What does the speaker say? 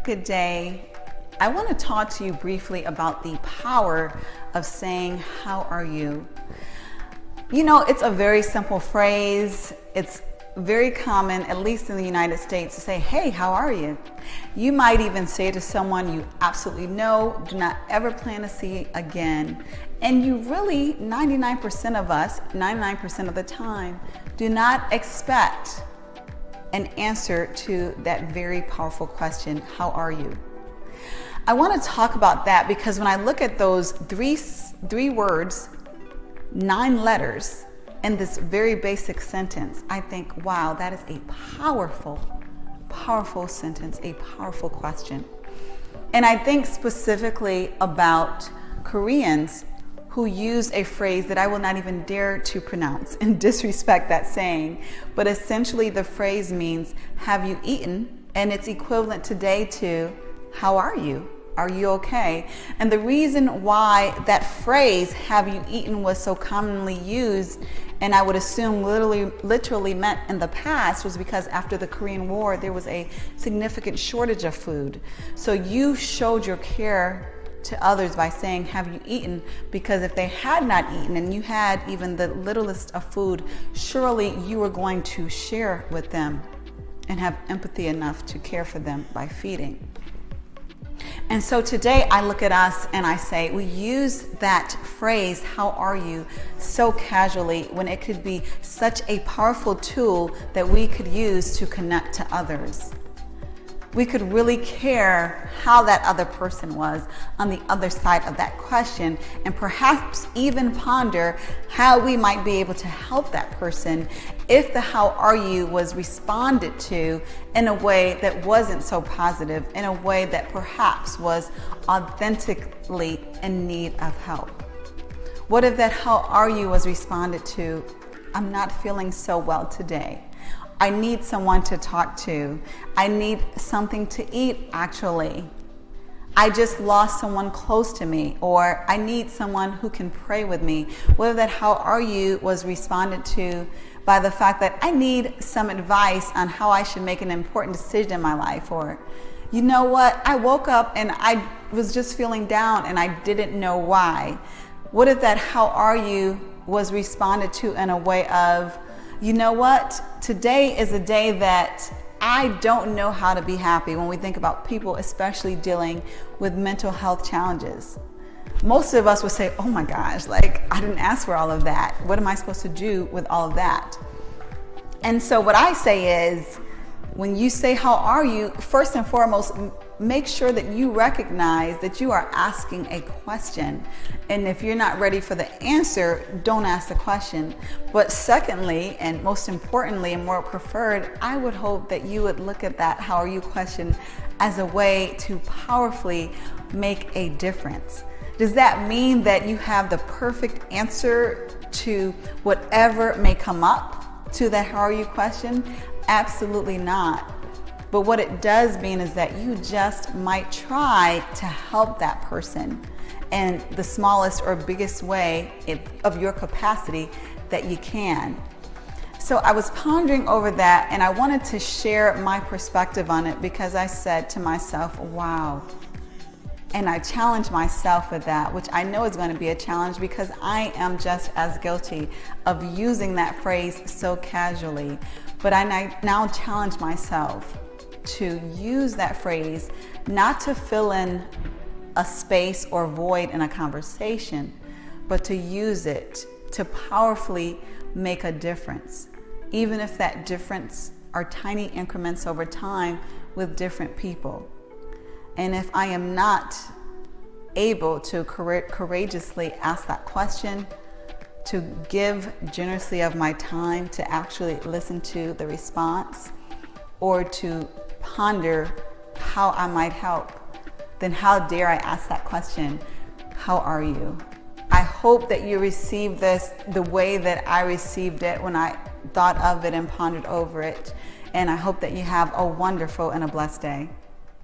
Good day. I want to talk to you briefly about the power of saying, how are you? You know, it's a very simple phrase. It's very common, at least in the United States, to say, hey, how are you? You might even say to someone you absolutely know, do not ever plan to see again. And you really, 99% of us, 99% of the time, do not expect an answer to that very powerful question, how are you? I want to talk about that because when I look at those three words, 9 letters, in this very basic sentence, I think, wow, that is a powerful, powerful sentence, a powerful question. And I think specifically about Koreans who use a phrase that I will not even dare to pronounce and disrespect that saying. But essentially the phrase means, have you eaten? And it's equivalent today to, how are you? Are you okay? And the reason why that phrase, have you eaten, was so commonly used, and I would assume literally meant in the past, was because after the Korean War, there was a significant shortage of food. So you showed your care to others by saying, have you eaten? Because if they had not eaten and you had even the littlest of food, surely you were going to share with them and have empathy enough to care for them by feeding. And so today I look at us and I say, we use that phrase, how are you, so casually when it could be such a powerful tool that we could use to connect to others. We could really care how that other person was on the other side of that question, and perhaps even ponder how we might be able to help that person if the how are you was responded to in a way that wasn't so positive, in a way that perhaps was authentically in need of help. What if that how are you was responded to, I'm not feeling so well today. I need someone to talk to. I need something to eat, actually. I just lost someone close to me, or I need someone who can pray with me. Whether that how are you was responded to by the fact that I need some advice on how I should make an important decision in my life, or you know what, I woke up and I was just feeling down and I didn't know why. What if that how are you was responded to in a way of, you know what, today is a day that I don't know how to be happy. When we think about people, especially dealing with mental health challenges, most of us would say, oh my gosh, like I didn't ask for all of that. What am I supposed to do with all of that? And so what I say is, when you say, how are you, first and foremost, make sure that you recognize that you are asking a question. And if you're not ready for the answer, don't ask the question. But secondly, and most importantly and more preferred, I would hope that you would look at that how are you question as a way to powerfully make a difference. Does that mean that you have the perfect answer to whatever may come up to that how are you question? Absolutely not. But what it does mean is that you just might try to help that person in the smallest or biggest way of your capacity that you can. So I was pondering over that, and I wanted to share my perspective on it because I said to myself, wow. And I challenged myself with that, which I know is going to be a challenge because I am just as guilty of using that phrase so casually. But I now challenge myself to use that phrase not to fill in a space or void in a conversation, but to use it to powerfully make a difference, even if that difference are tiny increments over time with different people. And if I am not able to courageously ask that question, to give generously of my time to actually listen to the response, or to ponder how I might help, then how dare I ask that question, how are you? I hope that you receive this the way that I received it when I thought of it and pondered over it. And I hope that you have a wonderful and a blessed day.